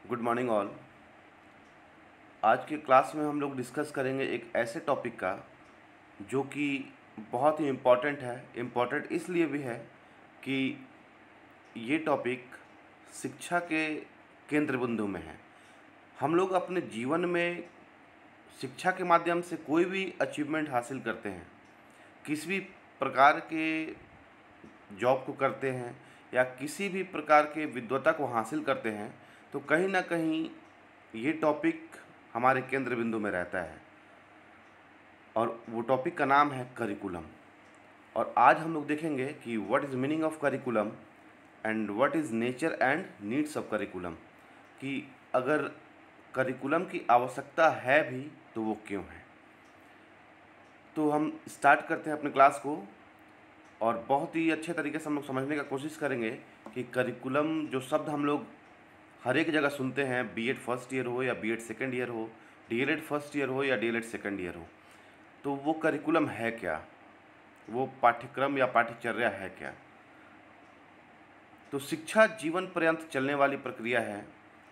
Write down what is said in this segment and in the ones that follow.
Good morning all. आज के class में हम लोग डिस्कस करेंगे एक ऐसे टॉपिक का जो कि बहुत ही इम्पॉर्टेंट है। इम्पॉर्टेंट इसलिए भी है कि ये टॉपिक शिक्षा के केंद्र बिंदु में है। हम लोग अपने जीवन में शिक्षा के माध्यम से कोई भी अचीवमेंट हासिल करते हैं, किसी भी प्रकार के जॉब को करते हैं या किसी भी प्रकार के विद्वता को हासिल करते हैं, तो कहीं ना कहीं ये टॉपिक हमारे केंद्र बिंदु में रहता है और वो टॉपिक का नाम है करिकुलम। और आज हम लोग देखेंगे कि what is meaning of curriculum and what is nature and needs of curriculum, कि अगर करिकुलम की आवश्यकता है भी तो वो क्यों है। तो हम स्टार्ट करते हैं अपने क्लास को और बहुत ही अच्छे तरीके से हम लोग समझने का कोशिश करेंगे कि करिकुलम जो शब्द हम लोग हर एक जगह सुनते हैं, बीएड फर्स्ट ईयर हो या बीएड सेकंड ईयर हो, डीएलएड फर्स्ट ईयर हो या डीएलएड सेकंड ईयर हो, तो वो करिकुलम है क्या, वो पाठ्यक्रम या पाठ्यचर्या है क्या। तो शिक्षा जीवन पर्यंत चलने वाली प्रक्रिया है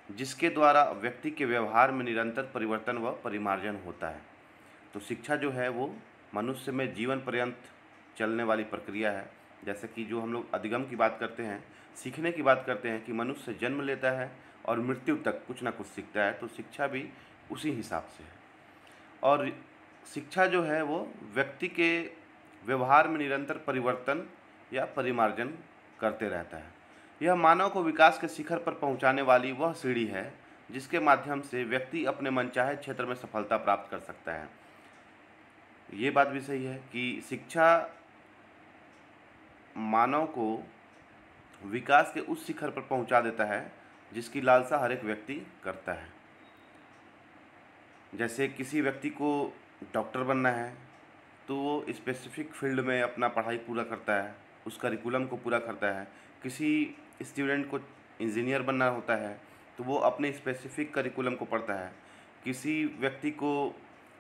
जिसके द्वारा व्यक्ति के व्यवहार में निरंतर परिवर्तन व परिमार्जन होता है। तो शिक्षा जो है वो मनुष्य में जीवन पर्यंत चलने वाली प्रक्रिया है। जैसे कि जो हम लोग अधिगम की बात करते हैं, सीखने की बात करते हैं कि मनुष्य जन्म लेता है और मृत्यु तक कुछ ना कुछ सीखता है, तो शिक्षा भी उसी हिसाब से है। और शिक्षा जो है वो व्यक्ति के व्यवहार में निरंतर परिवर्तन या परिमार्जन करते रहता है। यह मानव को विकास के शिखर पर पहुंचाने वाली वह सीढ़ी है जिसके माध्यम से व्यक्ति अपने मनचाहे क्षेत्र में सफलता प्राप्त कर सकता है। ये बात भी सही है कि शिक्षा मानव को विकास के उस शिखर पर पहुंचा देता है जिसकी लालसा हर एक व्यक्ति करता है। जैसे किसी व्यक्ति को डॉक्टर बनना है तो वो स्पेसिफिक फील्ड में अपना पढ़ाई पूरा करता है, उस करिकुलम को पूरा करता है। किसी स्टूडेंट को इंजीनियर बनना होता है तो वो अपने स्पेसिफिक करिकुलम को पढ़ता है। किसी व्यक्ति को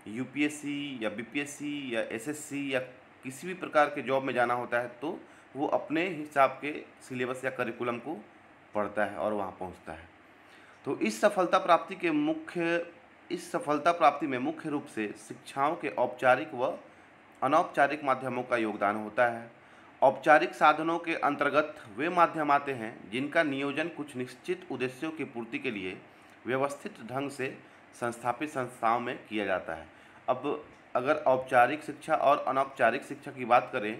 यूपीएससी या बीपीएससी या एसएससी या किसी भी प्रकार के जॉब में जाना होता है तो वो अपने हिसाब के सिलेबस या करिकुलम को पढ़ता है और वहाँ पहुँचता है। तो इस सफलता प्राप्ति में मुख्य रूप से शिक्षाओं के औपचारिक व अनौपचारिक माध्यमों का योगदान होता है। औपचारिक साधनों के अंतर्गत वे माध्यम आते हैं जिनका नियोजन कुछ निश्चित उद्देश्यों की पूर्ति के लिए व्यवस्थित ढंग से संस्थापित संस्थाओं में किया जाता है। अब अगर औपचारिक शिक्षा और अनौपचारिक शिक्षा की बात करें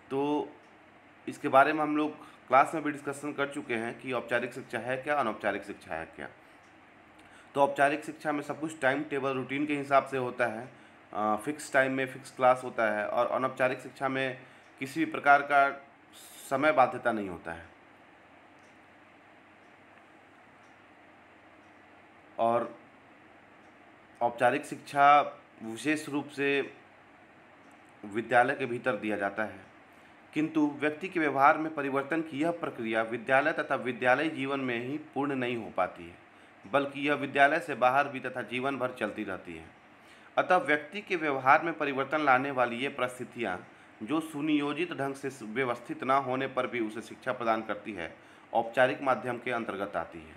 तो इसके बारे में हम लोग क्लास में भी डिस्कशन कर चुके हैं कि औपचारिक शिक्षा है क्या, अनौपचारिक शिक्षा है क्या। तो औपचारिक शिक्षा में सब कुछ टाइम टेबल रूटीन के हिसाब से होता है, फिक्स टाइम में फिक्स क्लास होता है। और अनौपचारिक शिक्षा में किसी भी प्रकार का समय बाध्यता नहीं होता है। और औपचारिक शिक्षा विशेष रूप से विद्यालय के भीतर दिया जाता है, किंतु व्यक्ति के व्यवहार में परिवर्तन की यह प्रक्रिया विद्यालय तथा विद्यालय जीवन में ही पूर्ण नहीं हो पाती है, बल्कि यह विद्यालय से बाहर भी तथा जीवन भर चलती रहती है। अतः व्यक्ति के व्यवहार में परिवर्तन लाने वाली ये परिस्थितियाँ जो सुनियोजित ढंग से व्यवस्थित न होने पर भी उसे शिक्षा प्रदान करती है, औपचारिक माध्यम के अंतर्गत आती है।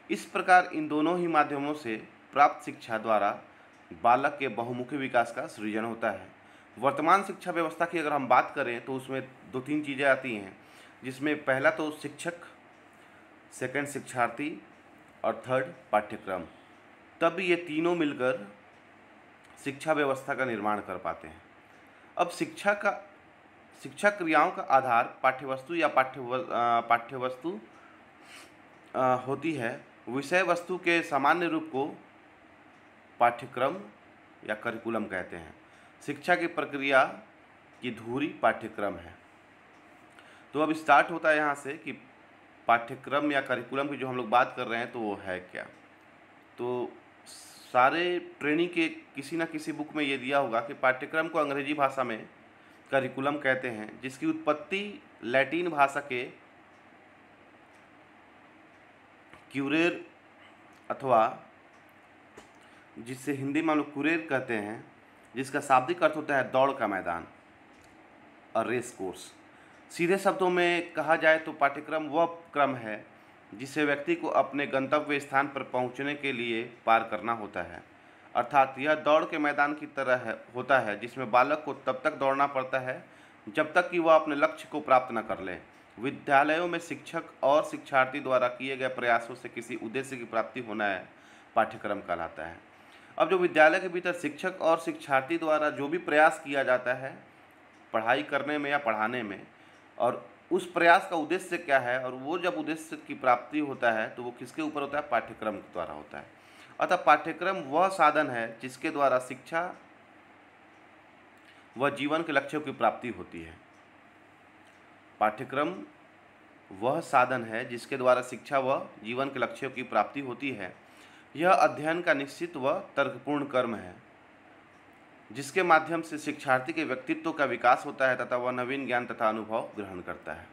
इस प्रकार इन दोनों ही माध्यमों से प्राप्त शिक्षा द्वारा बालक के बहुमुखी विकास का सृजन होता है। वर्तमान शिक्षा व्यवस्था की अगर हम बात करें तो उसमें दो तीन चीज़ें आती हैं, जिसमें पहला तो शिक्षक, सेकंड शिक्षार्थी और थर्ड पाठ्यक्रम। तब ये तीनों मिलकर शिक्षा व्यवस्था का निर्माण कर पाते हैं। अब शिक्षा क्रियाओं का आधार पाठ्यवस्तु या पाठ्यवस्तु होती है। विषय वस्तु के सामान्य रूप को पाठ्यक्रम या करिकुलम कहते हैं। शिक्षा की प्रक्रिया की धुरी पाठ्यक्रम है। तो अब स्टार्ट होता है यहाँ से कि पाठ्यक्रम या करिकुलम की जो हम लोग बात कर रहे हैं तो वो है क्या। तो सारे ट्रेनिंग के किसी न किसी बुक में ये दिया होगा कि पाठ्यक्रम को अंग्रेजी भाषा में करिकुलम कहते हैं, जिसकी उत्पत्ति लैटिन भाषा के क्यूरेर अथवा जिससे हिंदी में हम लोग कुरेर कहते हैं, जिसका शाब्दिक अर्थ होता है दौड़ का मैदान और रेस कोर्स। सीधे शब्दों में कहा जाए तो पाठ्यक्रम वह क्रम है जिसे व्यक्ति को अपने गंतव्य स्थान पर पहुंचने के लिए पार करना होता है। अर्थात यह दौड़ के मैदान की तरह होता है, जिसमें बालक को तब तक दौड़ना पड़ता है जब तक कि वह अपने लक्ष्य को प्राप्त न कर ले। विद्यालयों में शिक्षक और शिक्षार्थी द्वारा किए गए प्रयासों से किसी उद्देश्य की प्राप्ति होना है पाठ्यक्रम कहलाता है। अब जो विद्यालय के भीतर शिक्षक और शिक्षार्थी द्वारा जो भी प्रयास किया जाता है पढ़ाई करने में या पढ़ाने में, और उस प्रयास का उद्देश्य क्या है, और वो जब उद्देश्य की प्राप्ति होता है तो वो किसके ऊपर होता है? पाठ्यक्रम के द्वारा होता है। अतः पाठ्यक्रम वह साधन है जिसके द्वारा शिक्षा व जीवन के लक्ष्यों की प्राप्ति होती है। पाठ्यक्रम वह साधन है जिसके द्वारा शिक्षा व जीवन के लक्ष्यों की प्राप्ति होती है। यह अध्ययन का निश्चित व तर्कपूर्ण कर्म है जिसके माध्यम से शिक्षार्थी के व्यक्तित्व का विकास होता है तथा वह नवीन ज्ञान तथा अनुभव ग्रहण करता है।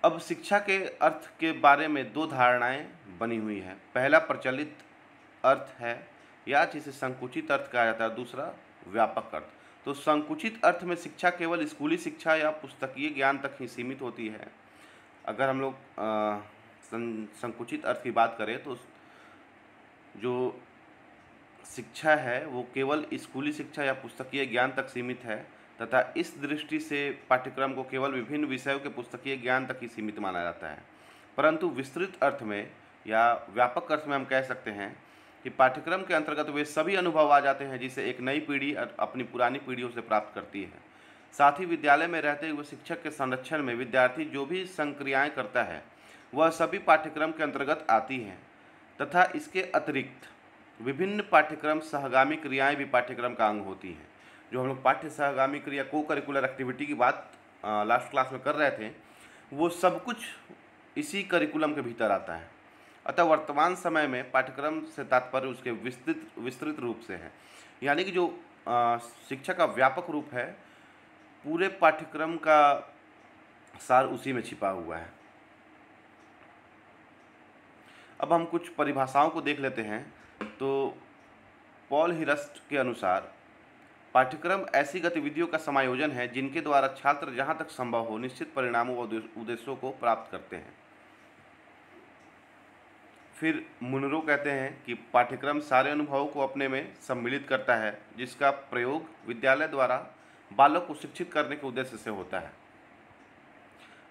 अब शिक्षा के अर्थ के बारे में दो धारणाएं बनी हुई हैं। पहला प्रचलित अर्थ है या जिसे संकुचित अर्थ कहा जाता है, दूसरा व्यापक अर्थ। तो संकुचित अर्थ में शिक्षा केवल स्कूली शिक्षा या पुस्तकीय ज्ञान तक ही सीमित होती है। अगर हम लोग संकुचित अर्थ की बात करें तो जो शिक्षा है वो केवल स्कूली शिक्षा या पुस्तकीय ज्ञान तक सीमित है तथा इस दृष्टि से पाठ्यक्रम को केवल विभिन्न विषयों के पुस्तकीय ज्ञान तक ही सीमित माना जाता है। परंतु विस्तृत अर्थ में या व्यापक अर्थ में हम कह सकते हैं कि पाठ्यक्रम के अंतर्गत वे सभी अनुभव आ जाते हैं जिसे एक नई पीढ़ी अपनी पुरानी पीढ़ियों से प्राप्त करती है। साथ ही विद्यालय में रहते हुए शिक्षक के संरक्षण में विद्यार्थी जो भी संक्रियाएँ करता है वह सभी पाठ्यक्रम के अंतर्गत आती हैं तथा इसके अतिरिक्त विभिन्न पाठ्यक्रम सहगामी क्रियाएं भी पाठ्यक्रम का अंग होती हैं। जो हम लोग पाठ्य सहगामी क्रिया को करिकुलर एक्टिविटी की बात लास्ट क्लास में कर रहे थे, वो सब कुछ इसी करिकुलम के भीतर आता है। अतः वर्तमान समय में पाठ्यक्रम से तात्पर्य उसके विस्तृत रूप से है, यानी कि जो शिक्षा का व्यापक रूप है पूरे पाठ्यक्रम का सार उसी में छिपा हुआ है। अब हम कुछ परिभाषाओं को देख लेते हैं। तो पॉल हिरस्ट के अनुसार पाठ्यक्रम ऐसी गतिविधियों का समायोजन है जिनके द्वारा छात्र जहां तक संभव हो निश्चित परिणामों व उद्देश्यों को प्राप्त करते हैं। फिर मुनरो कहते हैं कि पाठ्यक्रम सारे अनुभवों को अपने में सम्मिलित करता है जिसका प्रयोग विद्यालय द्वारा बालक को शिक्षित करने के उद्देश्य से होता है।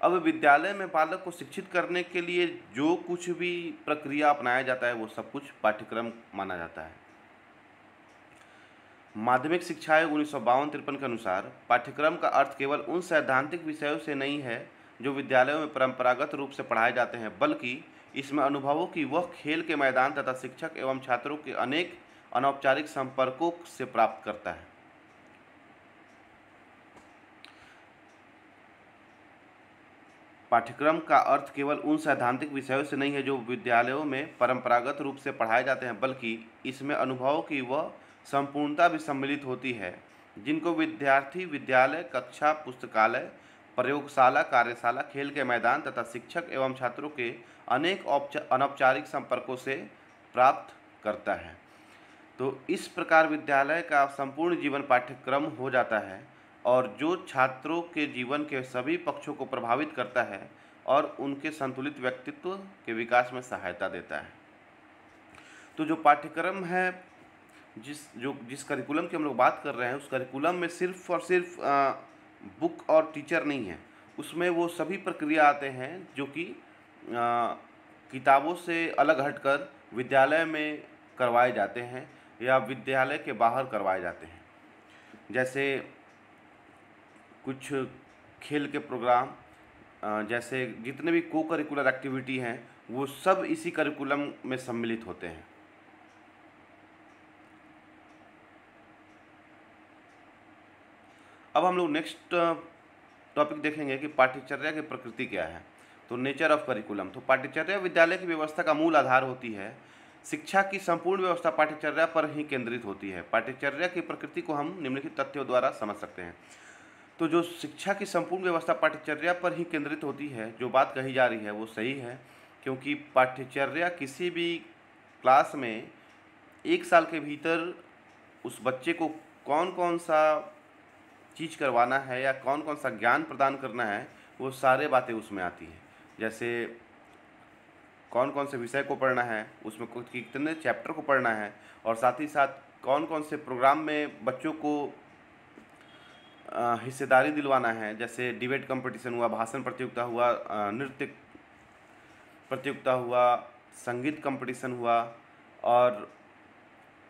अब विद्यालय में बालक को शिक्षित करने के लिए जो कुछ भी प्रक्रिया अपनाया जाता है वो सब कुछ पाठ्यक्रम माना जाता है। माध्यमिक शिक्षा आयोग 1952-53 के अनुसार पाठ्यक्रम का अर्थ केवल उन सैद्धांतिक विषयों से नहीं है जो विद्यालयों में परंपरागत रूप से पढ़ाए जाते हैं, बल्कि इसमें अनुभवों की वह खेल के मैदान तथा शिक्षक एवं छात्रों के अनेक अनौपचारिक संपर्कों से प्राप्त करता है। पाठ्यक्रम का अर्थ केवल उन सैद्धांतिक विषयों से नहीं है जो विद्यालयों में परंपरागत रूप से पढ़ाए जाते हैं, बल्कि इसमें अनुभवों की वह संपूर्णता भी सम्मिलित होती है जिनको विद्यार्थी विद्यालय, कक्षा, पुस्तकालय, प्रयोगशाला, कार्यशाला, खेल के मैदान तथा शिक्षक एवं छात्रों के अनेक अनौपचारिक संपर्कों से प्राप्त करता है। तो इस प्रकार विद्यालय का संपूर्ण जीवन पाठ्यक्रम हो जाता है और जो छात्रों के जीवन के सभी पक्षों को प्रभावित करता है और उनके संतुलित व्यक्तित्व के विकास में सहायता देता है। तो जो पाठ्यक्रम है, जिस करिकुलम की हम लोग बात कर रहे हैं, उस करिकुलम में सिर्फ और सिर्फ बुक और टीचर नहीं है, उसमें वो सभी प्रक्रिया आते हैं जो कि किताबों से अलग हटकर विद्यालय में करवाए जाते हैं या विद्यालय के बाहर करवाए जाते हैं। जैसे कुछ खेल के प्रोग्राम, जैसे जितने भी को करिकुलर एक्टिविटी हैं वो सब इसी करिकुलम में सम्मिलित होते हैं। अब हम लोग नेक्स्ट टॉपिक देखेंगे कि पाठ्यचर्या की प्रकृति क्या है। तो नेचर ऑफ करिकुलम। तो पाठ्यचर्या विद्यालय की व्यवस्था का मूल आधार होती है। शिक्षा की संपूर्ण व्यवस्था पाठ्यचर्या पर ही केंद्रित होती है। पाठ्यचर्या की प्रकृति को हम निम्नलिखित तथ्यों द्वारा समझ सकते हैं। तो जो शिक्षा की संपूर्ण व्यवस्था पाठ्यचर्या पर ही केंद्रित होती है, जो बात कही जा रही है वो सही है, क्योंकि पाठ्यचर्या किसी भी क्लास में 1 साल के भीतर उस बच्चे को कौन कौन सा चीज़ करवाना है या कौन कौन सा ज्ञान प्रदान करना है वो सारे बातें उसमें आती हैं। जैसे कौन कौन से विषय को पढ़ना है, उसमें कितने चैप्टर को पढ़ना है, और साथ ही साथ कौन कौन से प्रोग्राम में बच्चों को हिस्सेदारी दिलवाना है। जैसे डिबेट कंपटीशन हुआ, भाषण प्रतियोगिता हुआ, नृत्य प्रतियोगिता हुआ, संगीत कंपटीशन हुआ, और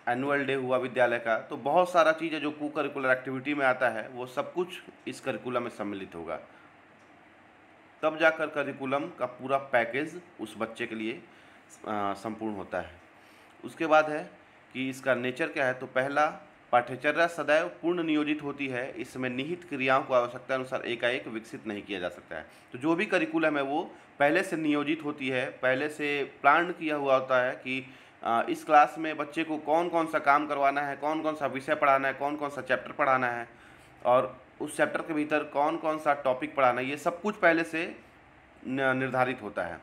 एनुअल डे हुआ विद्यालय का। तो बहुत सारा चीज़ है जो को करिकुलर एक्टिविटी में आता है, वो सब कुछ इस करिकुलम में सम्मिलित होगा। तब जाकर करिकुलम का पूरा पैकेज उस बच्चे के लिए संपूर्ण होता है। उसके बाद है कि इसका नेचर क्या है। तो पहला, पाठ्यचर्या सदैव पूर्ण नियोजित होती है। इसमें निहित क्रियाओं को आवश्यकता अनुसार एकाएक विकसित नहीं किया जा सकता है। तो जो भी करिकुलम है वो पहले से नियोजित होती है, पहले से प्लान किया हुआ होता है कि इस क्लास में बच्चे को कौन कौन सा काम करवाना है, कौन कौन सा विषय पढ़ाना है, कौन कौन सा चैप्टर पढ़ाना है, और उस चैप्टर के भीतर कौन कौन सा टॉपिक पढ़ाना है। ये सब कुछ पहले से निर्धारित होता है।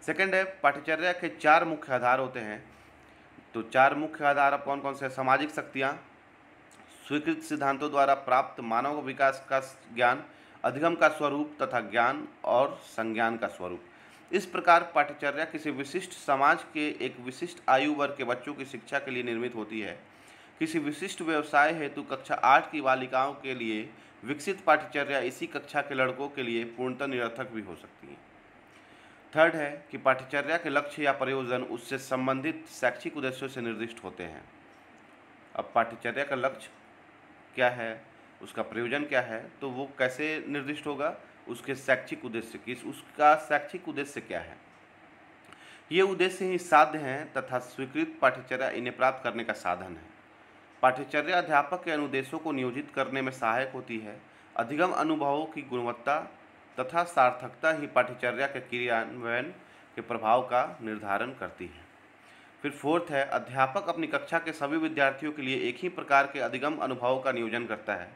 सेकंड है, पाठ्यचर्या के 4 मुख्य आधार होते हैं। तो 4 मुख्य आधार अब कौन कौन से? सामाजिक शक्तियाँ, स्वीकृत सिद्धांतों द्वारा प्राप्त मानव विकास का ज्ञान, अधिगम का स्वरूप तथा ज्ञान और संज्ञान का स्वरूप। इस प्रकार पाठ्यचर्या किसी विशिष्ट समाज के एक विशिष्ट आयु वर्ग के बच्चों की शिक्षा के लिए निर्मित होती है। किसी विशिष्ट व्यवसाय हेतु कक्षा 8 की बालिकाओं के लिए विकसित पाठ्यचर्या इसी कक्षा के लड़कों के लिए पूर्णतः निरर्थक भी हो सकती है। थर्ड है कि पाठ्यचर्या के लक्ष्य या प्रयोजन उससे संबंधित शैक्षिक उद्देश्यों से निर्दिष्ट होते हैं। अब पाठ्यचर्या का लक्ष्य क्या है, उसका प्रयोजन क्या है, तो वो कैसे निर्दिष्ट होगा? उसके शैक्षिक उद्देश्य, उसका शैक्षिक उद्देश्य क्या है। ये उद्देश्य ही साध्य हैं तथा स्वीकृत पाठ्यचर्या इन्हें प्राप्त करने का साधन है। पाठ्यचर्या अध्यापक के अनुदेशों को नियोजित करने में सहायक होती है। अधिगम अनुभवों की गुणवत्ता तथा सार्थकता ही पाठ्यचर्या के क्रियान्वयन के प्रभाव का निर्धारण करती है। फिर फोर्थ है, अध्यापक अपनी कक्षा के सभी विद्यार्थियों के लिए एक ही प्रकार के अधिगम अनुभवों का नियोजन करता है।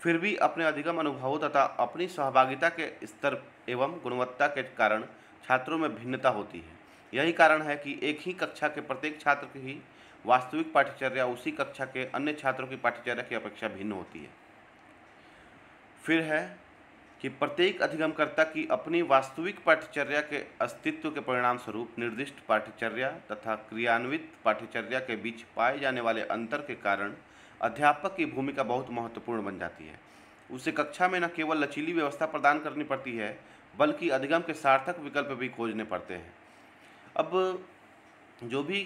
फिर भी अपने अधिगम अनुभवों तथा अपनी सहभागिता के स्तर एवं गुणवत्ता के कारण छात्रों में भिन्नता होती है। यही कारण है कि एक ही कक्षा के प्रत्येक छात्र की वास्तविक पाठ्यचर्या उसी कक्षा के अन्य छात्रों की पाठ्यचर्या की अपेक्षा भिन्न होती है। फिर है कि प्रत्येक अधिगमकर्ता की अपनी वास्तविक पाठ्यचर्या के अस्तित्व के परिणाम स्वरूप निर्दिष्ट पाठ्यचर्या तथा क्रियान्वित पाठ्यचर्या के बीच पाए जाने वाले अंतर के कारण अध्यापक की भूमिका बहुत महत्वपूर्ण बन जाती है। उसे कक्षा में न केवल लचीली व्यवस्था प्रदान करनी पड़ती है, बल्कि अधिगम के सार्थक विकल्प भी खोजने पड़ते हैं। अब जो भी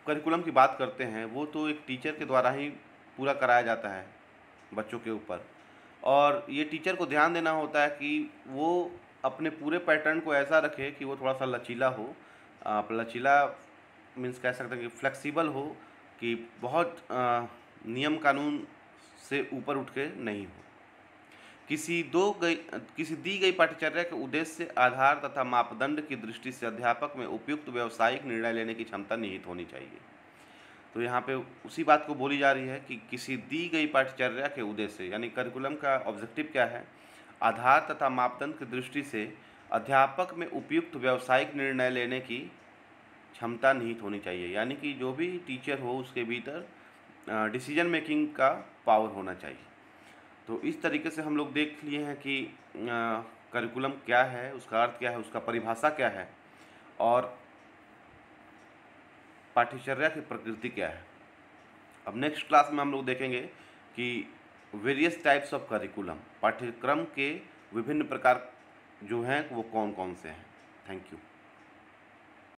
करिकुलम की बात करते हैं वो तो एक टीचर के द्वारा ही पूरा कराया जाता है बच्चों के ऊपर, और ये टीचर को ध्यान देना होता है कि वो अपने पूरे पैटर्न को ऐसा रखे कि वो थोड़ा सा लचीला हो। आप लचीला मीन्स कह सकते हैं कि फ्लेक्सिबल हो, कि बहुत नियम कानून से ऊपर उठ के नहीं हो। किसी दी गई पाठ्यचर्या के उद्देश्य, आधार तथा मापदंड की दृष्टि से अध्यापक में उपयुक्त व्यावसायिक निर्णय लेने की क्षमता निहित होनी चाहिए। तो यहाँ पे उसी बात को बोली जा रही है कि किसी दी गई पाठ्यचर्या के उद्देश्य, यानी करिकुलम का ऑब्जेक्टिव क्या है, आधार तथा मापदंड की दृष्टि से अध्यापक में उपयुक्त व्यावसायिक निर्णय लेने की क्षमता निहित होनी चाहिए। यानी कि जो भी टीचर हो उसके भीतर डिसीजन मेकिंग का पावर होना चाहिए। तो इस तरीके से हम लोग देख लिए हैं कि करिकुलम क्या है, उसका अर्थ क्या है, उसका परिभाषा क्या है, और पाठ्यचर्या की प्रकृति क्या है। अब नेक्स्ट क्लास में हम लोग देखेंगे कि वेरियस टाइप्स ऑफ करिकुलम, पाठ्यक्रम के विभिन्न प्रकार जो हैं वो कौन कौन से हैं। Thank you.